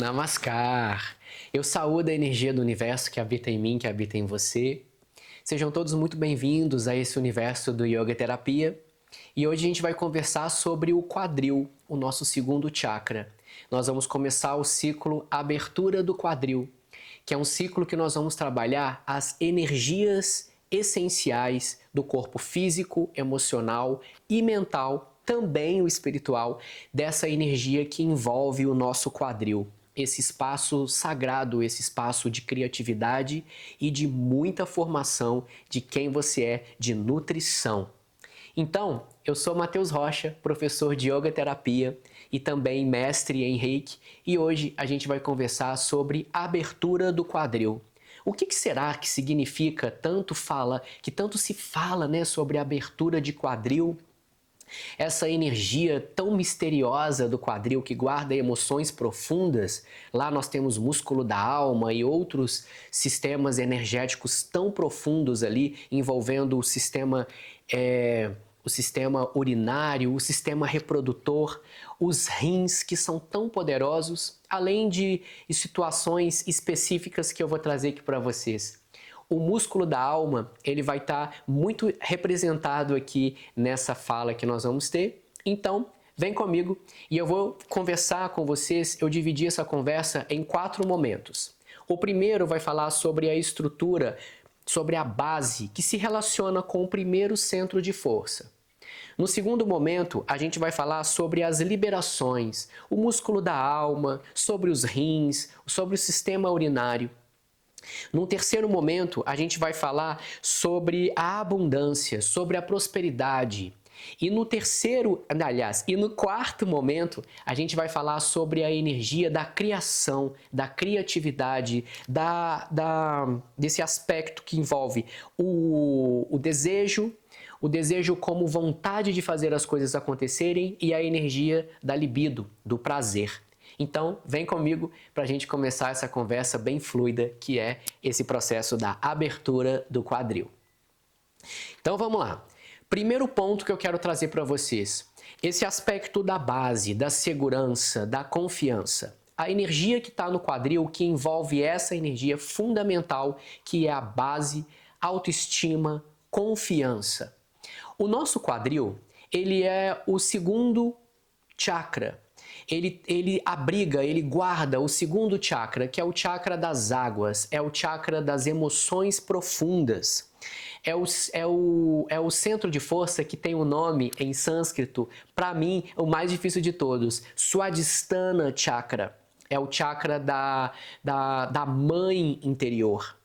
Namaskar! Eu saúdo a energia do universo que habita em mim, que habita em você. Sejam todos muito bem-vindos a esse universo do Yoga Terapia. E hoje a gente vai conversar sobre o quadril, o nosso segundo chakra. Nós vamos começar o ciclo Abertura do Quadril, que é um ciclo que nós vamos trabalhar as energias essenciais do corpo físico, emocional e mental, também o espiritual, dessa energia que envolve o nosso quadril. Esse espaço sagrado, esse espaço de criatividade e de muita formação de quem você é, de nutrição. Então, eu sou Matheus Rocha, professor de Yoga Terapia e também mestre em Reiki, e hoje a gente vai conversar sobre a abertura do quadril. O que será que significa tanto se fala, né, sobre a abertura de quadril? Essa energia tão misteriosa do quadril que guarda emoções profundas. Lá nós temos músculo da alma e outros sistemas energéticos tão profundos ali, envolvendo o sistema urinário, o sistema reprodutor, os rins que são tão poderosos, além de situações específicas que eu vou trazer aqui para vocês. O músculo da alma, ele vai estar muito representado aqui nessa fala que nós vamos ter. Então, vem comigo e eu vou conversar com vocês. Eu dividi essa conversa em 4 momentos. O primeiro vai falar sobre a estrutura, sobre a base que se relaciona com o primeiro centro de força. No segundo momento, a gente vai falar sobre as liberações, o músculo da alma, sobre os rins, sobre o sistema urinário. Num terceiro momento, a gente vai falar sobre a abundância, sobre a prosperidade. E no quarto momento, a gente vai falar sobre a energia da criação, da criatividade, desse aspecto que envolve o desejo como vontade de fazer as coisas acontecerem e a energia da libido, do prazer. Então, vem comigo para a gente começar essa conversa bem fluida, que é esse processo da abertura do quadril. Então, vamos lá. Primeiro ponto que eu quero trazer para vocês, esse aspecto da base, da segurança, da confiança. A energia que está no quadril, que envolve essa energia fundamental, que é a base, autoestima, confiança. O nosso quadril, ele é o segundo chakra. Ele abriga, ele guarda o segundo chakra, que é o chakra das águas, é o chakra das emoções profundas. É o centro de força que tem o nome em sânscrito, para mim, o mais difícil de todos, Swadhisthana Chakra. É o chakra da mãe interior.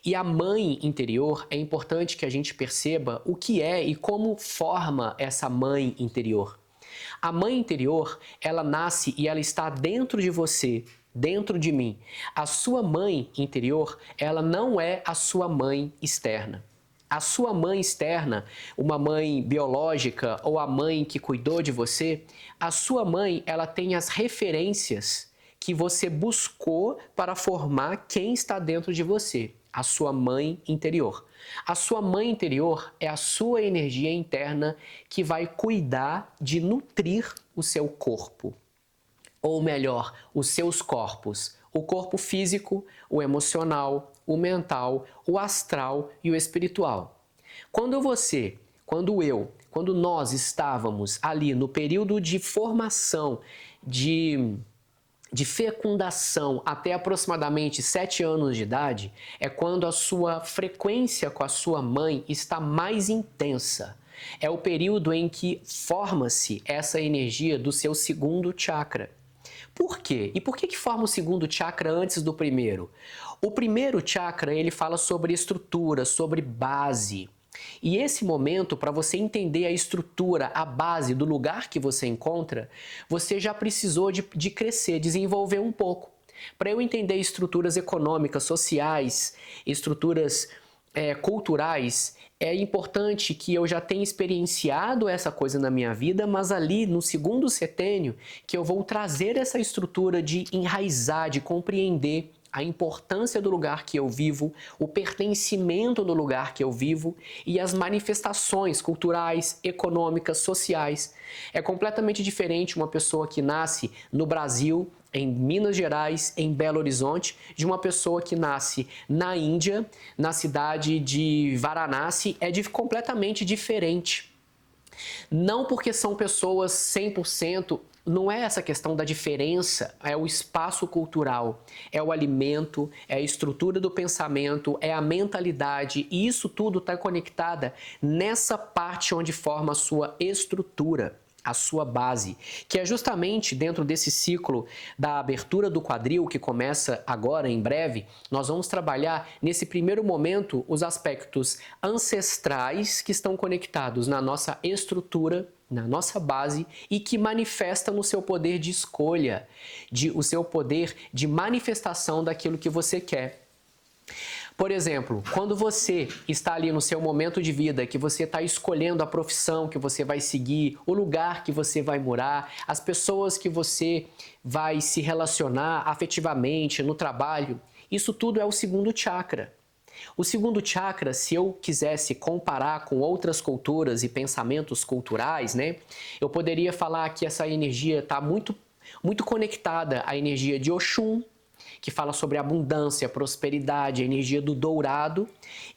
E a mãe interior, é importante que a gente perceba o que é e como forma essa mãe interior. A mãe interior, ela nasce e ela está dentro de você, dentro de mim. A sua mãe interior, ela não é a sua mãe externa. A sua mãe externa, uma mãe biológica ou a mãe que cuidou de você, a sua mãe, ela tem as referências que você buscou para formar quem está dentro de você. A sua mãe interior. A sua mãe interior é a sua energia interna que vai cuidar de nutrir o seu corpo. Ou melhor, os seus corpos. O corpo físico, o emocional, o mental, o astral e o espiritual. Quando nós estávamos ali no período de formação, de fecundação até aproximadamente 7 anos de idade, é quando a sua frequência com a sua mãe está mais intensa. É o período em que forma-se essa energia do seu segundo chakra. Por quê? E por que forma o segundo chakra antes do primeiro? O primeiro chakra, ele fala sobre estrutura, sobre base. E esse momento, para você entender a estrutura, a base do lugar que você encontra, você já precisou de crescer, desenvolver um pouco. Para eu entender estruturas econômicas, sociais, estruturas culturais, é importante que eu já tenha experienciado essa coisa na minha vida, mas ali no segundo setênio que eu vou trazer essa estrutura de enraizar, de compreender a importância do lugar que eu vivo, o pertencimento do lugar que eu vivo e as manifestações culturais, econômicas, sociais. É completamente diferente uma pessoa que nasce no Brasil, em Minas Gerais, em Belo Horizonte, de uma pessoa que nasce na Índia, na cidade de Varanasi, completamente diferente. Não porque são pessoas 100%, não é essa questão da diferença, é o espaço cultural, é o alimento, é a estrutura do pensamento, é a mentalidade, e isso tudo está conectada nessa parte onde forma a sua estrutura, a sua base, que é justamente dentro desse ciclo da abertura do quadril, que começa agora em breve. Nós vamos trabalhar nesse primeiro momento os aspectos ancestrais que estão conectados na nossa estrutura, na nossa base e que manifesta no seu poder de escolha, o seu poder de manifestação daquilo que você quer. Por exemplo, quando você está ali no seu momento de vida, que você está escolhendo a profissão que você vai seguir, o lugar que você vai morar, as pessoas que você vai se relacionar afetivamente no trabalho, isso tudo é o segundo chakra. O segundo chakra, se eu quisesse comparar com outras culturas e pensamentos culturais, né, eu poderia falar que essa energia está muito conectada à energia de Oxum, que fala sobre abundância, prosperidade, a energia do dourado,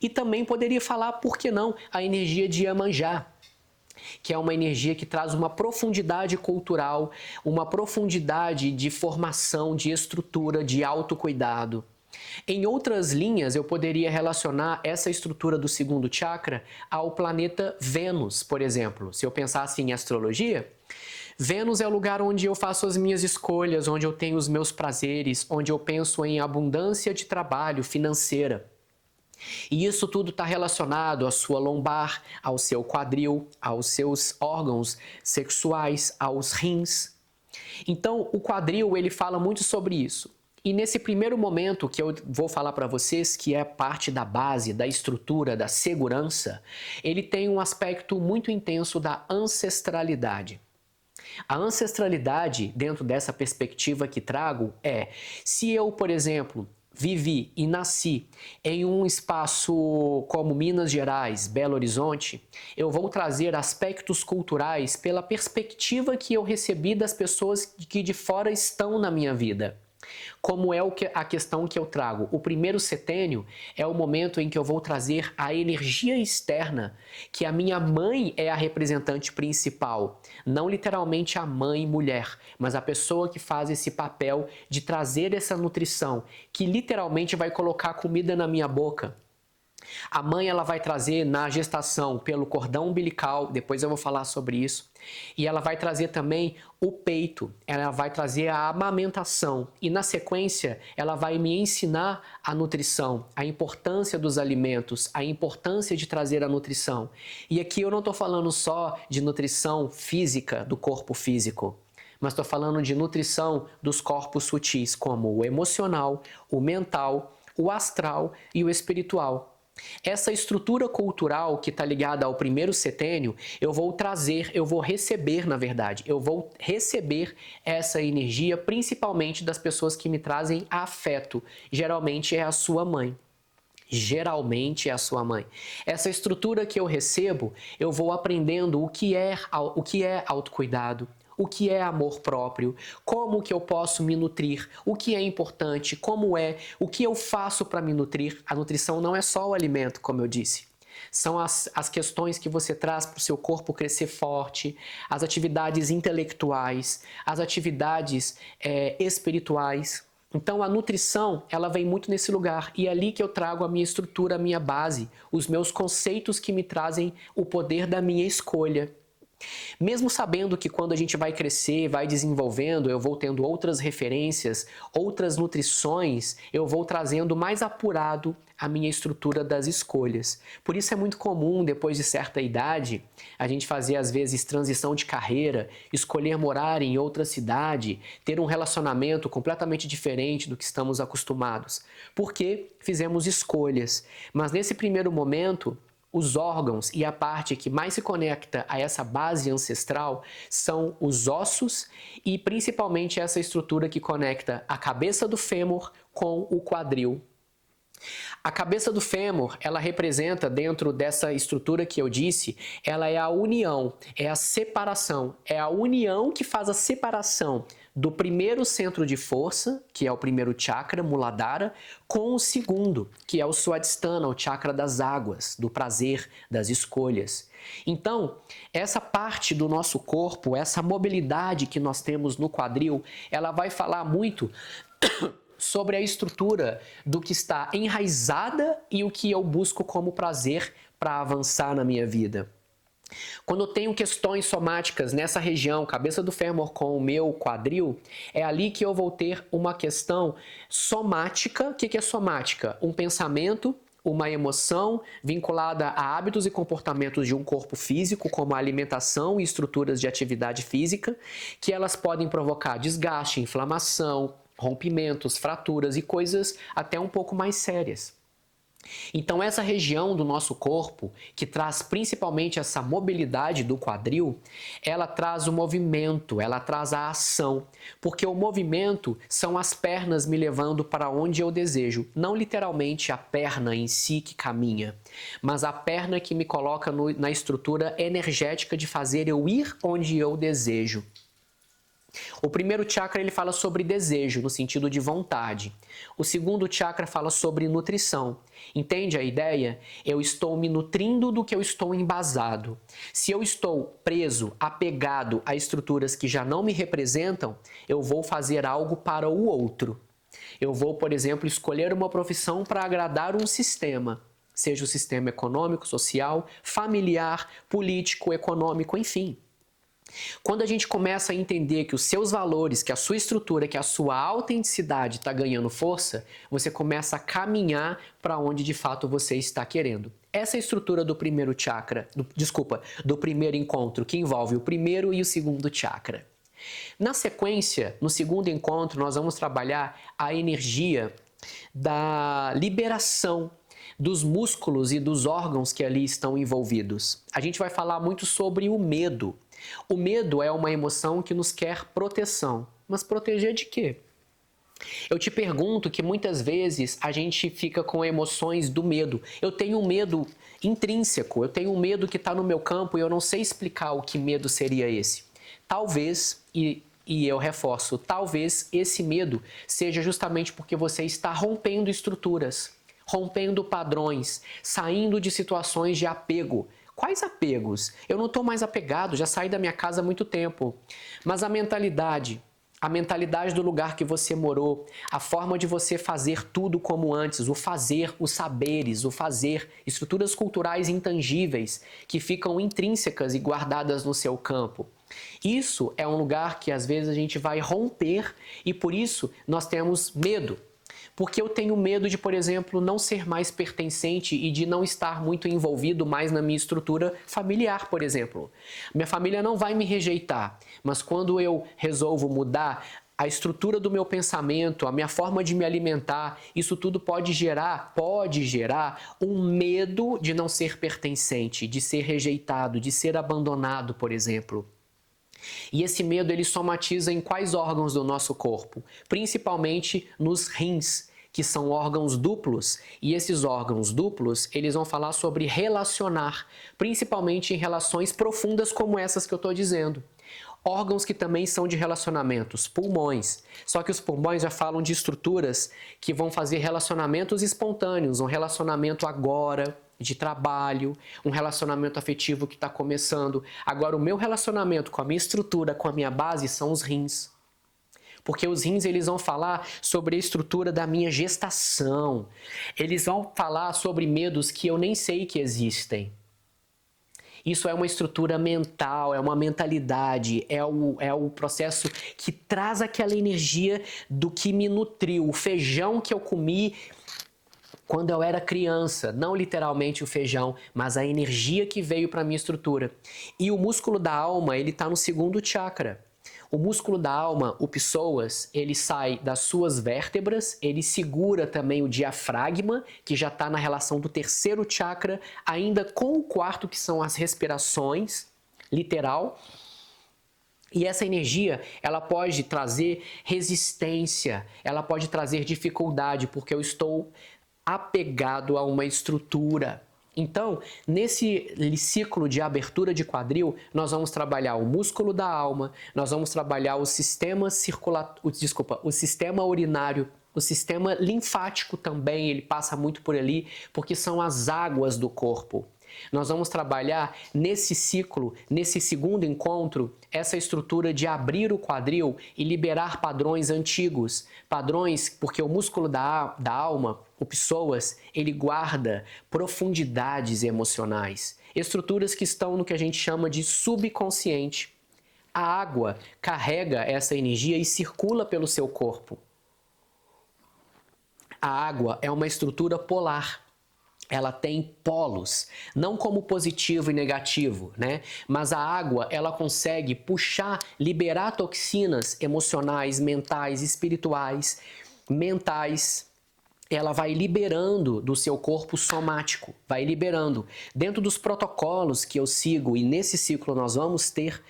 e também poderia falar, por que não, a energia de Iemanjá, que é uma energia que traz uma profundidade cultural, uma profundidade de formação, de estrutura, de autocuidado. Em outras linhas, eu poderia relacionar essa estrutura do segundo chakra ao planeta Vênus, por exemplo. Se eu pensasse em astrologia, Vênus é o lugar onde eu faço as minhas escolhas, onde eu tenho os meus prazeres, onde eu penso em abundância de trabalho financeira. E isso tudo está relacionado à sua lombar, ao seu quadril, aos seus órgãos sexuais, aos rins. Então, o quadril, ele fala muito sobre isso. E nesse primeiro momento que eu vou falar para vocês, que é parte da base, da estrutura, da segurança, ele tem um aspecto muito intenso da ancestralidade. A ancestralidade, dentro dessa perspectiva que trago, se eu, por exemplo, vivi e nasci em um espaço como Minas Gerais, Belo Horizonte, eu vou trazer aspectos culturais pela perspectiva que eu recebi das pessoas que de fora estão na minha vida. Como é a questão que eu trago? O primeiro setênio é o momento em que eu vou trazer a energia externa, que a minha mãe é a representante principal. Não literalmente a mãe mulher, mas a pessoa que faz esse papel de trazer essa nutrição, que literalmente vai colocar comida na minha boca. A mãe, ela vai trazer na gestação pelo cordão umbilical, depois eu vou falar sobre isso, e ela vai trazer também o peito, ela vai trazer a amamentação e na sequência ela vai me ensinar a nutrição, a importância dos alimentos, a importância de trazer a nutrição. E aqui eu não estou falando só de nutrição física, do corpo físico, mas estou falando de nutrição dos corpos sutis, como o emocional, o mental, o astral e o espiritual. Essa estrutura cultural que está ligada ao primeiro setênio, eu vou receber essa energia, principalmente das pessoas que me trazem afeto. Geralmente é a sua mãe. Geralmente é a sua mãe. Essa estrutura que eu recebo, eu vou aprendendo o que é autocuidado, o que é amor próprio, como que eu posso me nutrir, o que é importante, o que eu faço para me nutrir. A nutrição não é só o alimento, como eu disse. São as questões que você traz para o seu corpo crescer forte, as atividades intelectuais, as atividades espirituais. Então a nutrição, ela vem muito nesse lugar e é ali que eu trago a minha estrutura, a minha base, os meus conceitos que me trazem o poder da minha escolha. Mesmo sabendo que quando a gente vai crescer, vai desenvolvendo, eu vou tendo outras referências, outras nutrições, eu vou trazendo mais apurado a minha estrutura das escolhas. Por isso é muito comum, depois de certa idade, a gente fazer às vezes transição de carreira, escolher morar em outra cidade, ter um relacionamento completamente diferente do que estamos acostumados, porque fizemos escolhas. Mas nesse primeiro momento, os órgãos e a parte que mais se conecta a essa base ancestral são os ossos e principalmente essa estrutura que conecta a cabeça do fêmur com o quadril. A cabeça do fêmur, ela representa, dentro dessa estrutura que eu disse, ela é a união, é a separação, é a união que faz a separação do primeiro centro de força, que é o primeiro chakra, Muladhara, com o segundo, que é o Swadhisthana, o chakra das águas, do prazer, das escolhas. Então, essa parte do nosso corpo, essa mobilidade que nós temos no quadril, ela vai falar muito sobre a estrutura do que está enraizada e o que eu busco como prazer para avançar na minha vida. Quando eu tenho questões somáticas nessa região, cabeça do fêmur com o meu quadril, é ali que eu vou ter uma questão somática. O que é somática? Um pensamento, uma emoção vinculada a hábitos e comportamentos de um corpo físico, como a alimentação e estruturas de atividade física, que elas podem provocar desgaste, inflamação, rompimentos, fraturas e coisas até um pouco mais sérias. Então essa região do nosso corpo, que traz principalmente essa mobilidade do quadril, ela traz o movimento, ela traz a ação, porque o movimento são as pernas me levando para onde eu desejo, não literalmente a perna em si que caminha, mas a perna que me coloca na estrutura energética de fazer eu ir onde eu desejo. O primeiro chakra ele fala sobre desejo, no sentido de vontade. O segundo chakra fala sobre nutrição. Entende a ideia? Eu estou me nutrindo do que eu estou embasado. Se eu estou preso, apegado a estruturas que já não me representam, eu vou fazer algo para o outro. Eu vou, por exemplo, escolher uma profissão para agradar um sistema. Seja o sistema econômico, social, familiar, político, econômico, enfim. Quando a gente começa a entender que os seus valores, que a sua estrutura, que a sua autenticidade está ganhando força, você começa a caminhar para onde de fato você está querendo. Essa é a estrutura do primeiro chakra, do primeiro encontro, que envolve o primeiro e o segundo chakra. Na sequência, no segundo encontro, nós vamos trabalhar a energia da liberação dos músculos e dos órgãos que ali estão envolvidos. A gente vai falar muito sobre o medo. O medo é uma emoção que nos quer proteção. Mas proteger de quê? Eu te pergunto que muitas vezes a gente fica com emoções do medo. Eu tenho um medo intrínseco, eu tenho um medo que está no meu campo e eu não sei explicar o que medo seria esse. Talvez, e eu reforço, talvez esse medo seja justamente porque você está rompendo estruturas, rompendo padrões, saindo de situações de apego. Quais apegos? Eu não estou mais apegado, já saí da minha casa há muito tempo. Mas a mentalidade do lugar que você morou, a forma de você fazer tudo como antes, o fazer, os saberes, o fazer, estruturas culturais intangíveis que ficam intrínsecas e guardadas no seu campo. Isso é um lugar que às vezes a gente vai romper e por isso nós temos medo. Porque eu tenho medo de, por exemplo, não ser mais pertencente e de não estar muito envolvido mais na minha estrutura familiar, por exemplo. Minha família não vai me rejeitar, mas quando eu resolvo mudar a estrutura do meu pensamento, a minha forma de me alimentar, isso tudo pode gerar um medo de não ser pertencente, de ser rejeitado, de ser abandonado, por exemplo. E esse medo ele somatiza em quais órgãos do nosso corpo? Principalmente nos rins, que são órgãos duplos. E esses órgãos duplos, eles vão falar sobre relacionar, principalmente em relações profundas como essas que eu estou dizendo. Órgãos que também são de relacionamentos, pulmões. Só que os pulmões já falam de estruturas que vão fazer relacionamentos espontâneos, um relacionamento agora, de trabalho, um relacionamento afetivo que está começando. Agora, o meu relacionamento com a minha estrutura, com a minha base, são os rins. Porque os rins eles vão falar sobre a estrutura da minha gestação. Eles vão falar sobre medos que eu nem sei que existem. Isso é uma estrutura mental, é uma mentalidade, é o processo que traz aquela energia do que me nutriu, o feijão que eu comi quando eu era criança, não literalmente o feijão, mas a energia que veio para a minha estrutura. E o músculo da alma, ele está no segundo chakra. O músculo da alma, o psoas, ele sai das suas vértebras, ele segura também o diafragma, que já está na relação do terceiro chakra, ainda com o quarto, que são as respirações, literal. E essa energia, ela pode trazer resistência, ela pode trazer dificuldade, porque eu estou apegado a uma estrutura. Então, nesse ciclo de abertura de quadril, nós vamos trabalhar o músculo da alma, nós vamos trabalhar o sistema o sistema urinário, o sistema linfático também, ele passa muito por ali, porque são as águas do corpo. Nós vamos trabalhar nesse ciclo, nesse segundo encontro, essa estrutura de abrir o quadril e liberar padrões antigos. Padrões, porque o músculo da alma, o psoas, ele guarda profundidades emocionais. Estruturas que estão no que a gente chama de subconsciente. A água carrega essa energia e circula pelo seu corpo. A água é uma estrutura polar. Ela tem polos, não como positivo e negativo, né? Mas a água, ela consegue puxar, liberar toxinas emocionais, mentais, espirituais, mentais. Ela vai liberando do seu corpo somático, vai liberando. Dentro dos protocolos que eu sigo, e nesse ciclo nós vamos ter,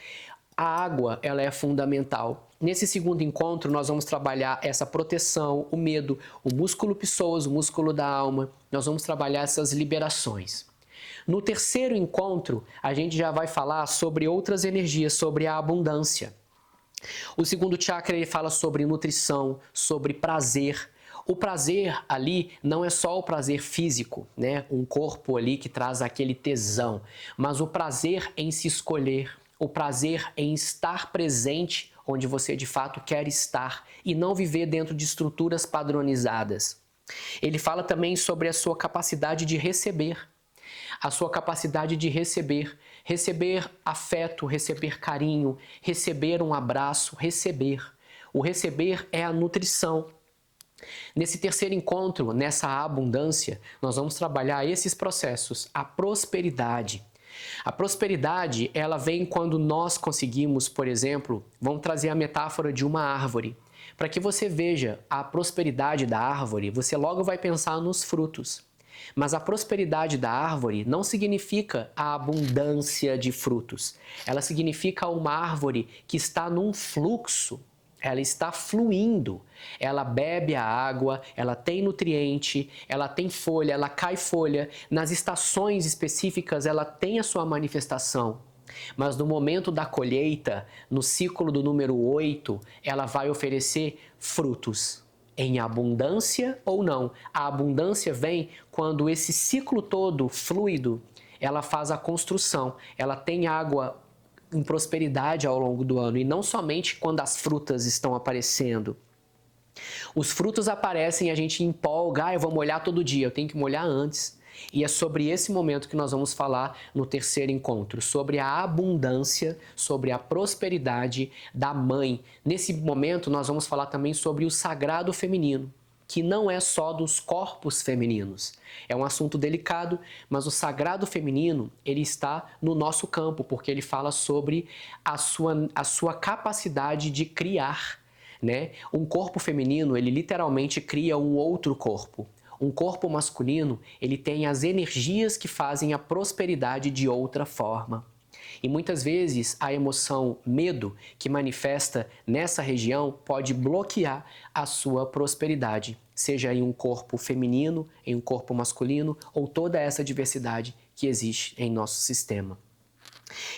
a água, ela é fundamental. Nesse segundo encontro, nós vamos trabalhar essa proteção, o medo, o músculo psoas, o músculo da alma. Nós vamos trabalhar essas liberações. No terceiro encontro, a gente já vai falar sobre outras energias, sobre a abundância. O segundo chakra, ele fala sobre nutrição, sobre prazer. O prazer ali não é só o prazer físico, né? Um corpo ali que traz aquele tesão, mas o prazer em se escolher, o prazer em estar presente onde você de fato quer estar e não viver dentro de estruturas padronizadas. Ele fala também sobre a sua capacidade de receber, a sua capacidade de receber afeto, receber carinho, receber um abraço, receber. O receber é a nutrição. Nesse terceiro encontro, nessa abundância, nós vamos trabalhar esses processos, a prosperidade. A prosperidade, ela vem quando nós conseguimos, por exemplo, vamos trazer a metáfora de uma árvore. Para que você veja a prosperidade da árvore, você logo vai pensar nos frutos. Mas a prosperidade da árvore não significa a abundância de frutos. Ela significa uma árvore que está num fluxo. Ela está fluindo, ela bebe a água, ela tem nutriente, ela tem folha, ela cai folha. Nas estações específicas ela tem a sua manifestação. Mas no momento da colheita, no ciclo do número 8, ela vai oferecer frutos em abundância ou não. A abundância vem quando esse ciclo todo fluido, ela faz a construção, ela tem água em prosperidade ao longo do ano e não somente quando as frutas estão aparecendo. Os frutos aparecem e a gente empolga, eu vou molhar todo dia, eu tenho que molhar antes. E é sobre esse momento que nós vamos falar no terceiro encontro, sobre a abundância, sobre a prosperidade da mãe. Nesse momento nós vamos falar também sobre o sagrado feminino, que não é só dos corpos femininos. É um assunto delicado, mas o sagrado feminino, ele está no nosso campo, porque ele fala sobre a sua capacidade de criar, né? Um corpo feminino, ele literalmente cria um outro corpo. Um corpo masculino, ele tem as energias que fazem a prosperidade de outra forma. E muitas vezes a emoção medo que manifesta nessa região pode bloquear a sua prosperidade, seja em um corpo feminino, em um corpo masculino ou toda essa diversidade que existe em nosso sistema.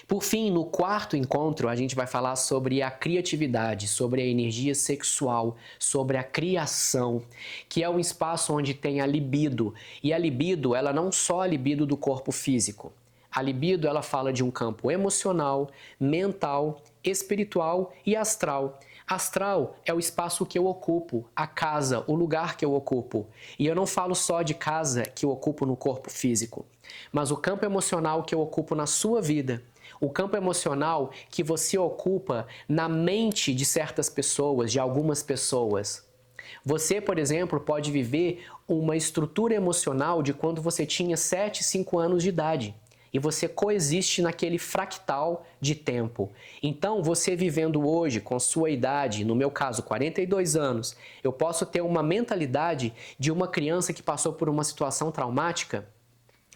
Por fim, no quarto encontro, a gente vai falar sobre a criatividade, sobre a energia sexual, sobre a criação, que é um espaço onde tem a libido. E a libido, ela não só a libido do corpo físico. A libido, ela fala de um campo emocional, mental, espiritual e astral. Astral é o espaço que eu ocupo, a casa, o lugar que eu ocupo. E eu não falo só de casa que eu ocupo no corpo físico, mas o campo emocional que eu ocupo na sua vida. O campo emocional que você ocupa na mente de certas pessoas, de algumas pessoas. Você, por exemplo, pode viver uma estrutura emocional de quando você tinha 7, 5 anos de idade. e você coexiste naquele fractal de tempo. Então, você vivendo hoje com sua idade, no meu caso 42 anos, eu posso ter uma mentalidade de uma criança que passou por uma situação traumática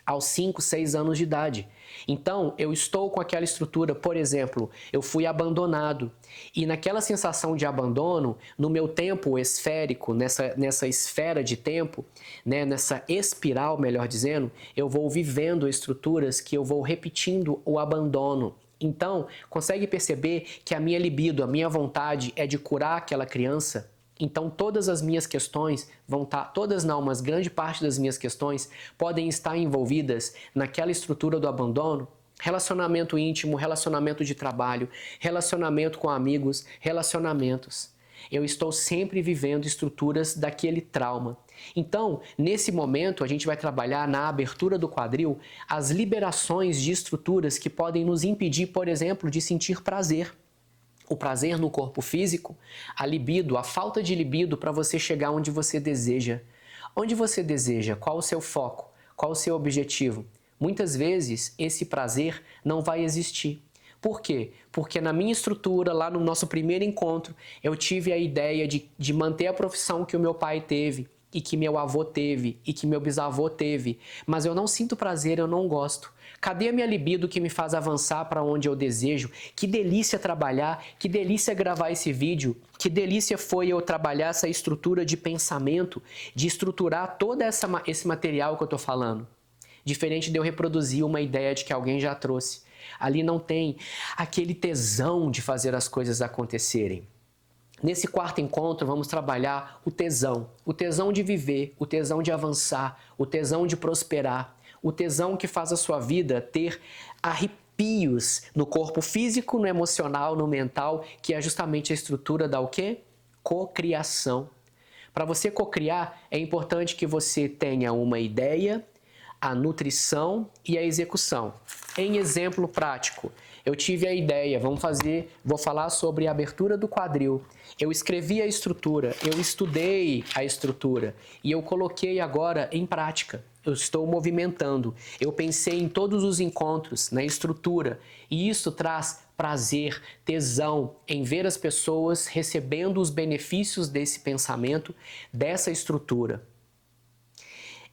aos 5, 6 anos de idade. Então, eu estou com aquela estrutura, por exemplo, eu fui abandonado. E naquela sensação de abandono, no meu tempo esférico, nessa esfera de tempo, né, nessa espiral, melhor dizendo, eu vou vivendo estruturas que eu vou repetindo o abandono. Então, consegue perceber que a minha libido, a minha vontade é de curar aquela criança? Então todas as minhas questões vão estar, todas não, mas grande parte das minhas questões podem estar envolvidas naquela estrutura do abandono, relacionamento íntimo, relacionamento de trabalho, relacionamento com amigos, relacionamentos. Eu estou sempre vivendo estruturas daquele trauma. Então, nesse momento, a gente vai trabalhar na abertura do quadril as liberações de estruturas que podem nos impedir, por exemplo, de sentir prazer. O prazer no corpo físico, a libido, a falta de libido para você chegar onde você deseja. Onde você deseja? Qual o seu foco? Qual o seu objetivo? Muitas vezes esse prazer não vai existir. Por quê? Porque na minha estrutura, lá no nosso primeiro encontro, eu tive a ideia de manter a profissão que o meu pai teve, e que meu avô teve, e que meu bisavô teve, mas eu não sinto prazer, eu não gosto. Cadê a minha libido que me faz avançar para onde eu desejo? Que delícia trabalhar, que delícia gravar esse vídeo, que delícia foi eu trabalhar essa estrutura de pensamento, de estruturar todo esse material que eu estou falando. Diferente de eu reproduzir uma ideia de que alguém já trouxe. Ali não tem aquele tesão de fazer as coisas acontecerem. Nesse quarto encontro, vamos trabalhar o tesão de viver, o tesão de avançar, o tesão de prosperar, o tesão que faz a sua vida ter arrepios no corpo físico, no emocional, no mental, que é justamente a estrutura da o quê? Cocriação. Para você cocriar, é importante que você tenha uma ideia, a nutrição e a execução. Em exemplo prático, eu tive a ideia, vou falar sobre a abertura do quadril. Eu escrevi a estrutura, eu estudei a estrutura e eu coloquei agora em prática. Eu estou movimentando. Eu pensei em todos os encontros, na estrutura, e isso traz prazer, tesão em ver as pessoas recebendo os benefícios desse pensamento, dessa estrutura.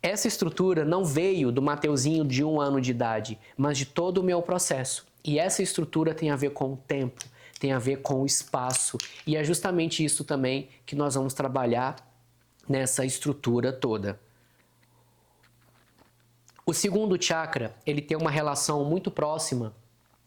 Essa estrutura não veio do Mateuzinho de 1 ano de idade, mas de todo o meu processo. E essa estrutura tem a ver com o tempo, tem a ver com o espaço. E é justamente isso também que nós vamos trabalhar nessa estrutura toda. O segundo chakra, ele tem uma relação muito próxima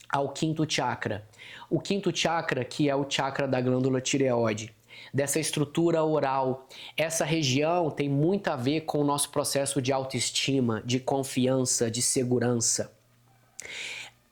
ao quinto chakra. O quinto chakra, que é o chakra da glândula tireoide, dessa estrutura oral. Essa região tem muito a ver com o nosso processo de autoestima, de confiança, de segurança.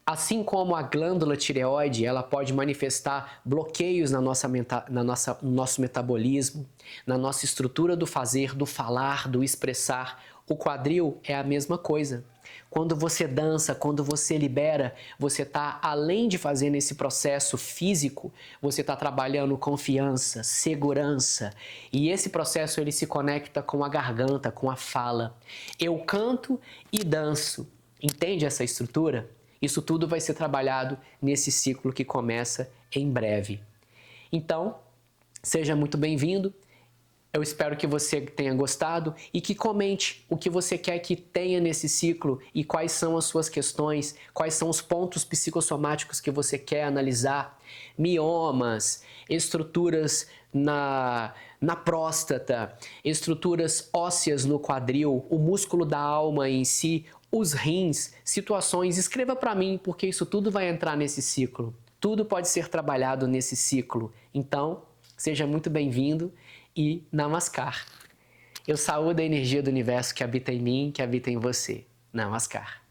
Assim como a glândula tireoide, ela pode manifestar bloqueios no nosso metabolismo, na nossa estrutura do fazer, do falar, do expressar. O quadril é a mesma coisa. Quando você dança, quando você libera, você está, além de fazer nesse processo físico, você está trabalhando confiança, segurança. E esse processo ele se conecta com a garganta, com a fala. Eu canto e danço. Entende essa estrutura? Isso tudo vai ser trabalhado nesse ciclo que começa em breve. Então, seja muito bem-vindo. Eu espero que você tenha gostado e que comente o que você quer que tenha nesse ciclo e quais são as suas questões, quais são os pontos psicossomáticos que você quer analisar. Miomas, estruturas na próstata, estruturas ósseas no quadril, o músculo da alma em si, os rins, situações. Escreva para mim, porque isso tudo vai entrar nesse ciclo. Tudo pode ser trabalhado nesse ciclo. Então, seja muito bem-vindo. E Namaskar. Eu saúdo a energia do universo que habita em mim, que habita em você. Namaskar.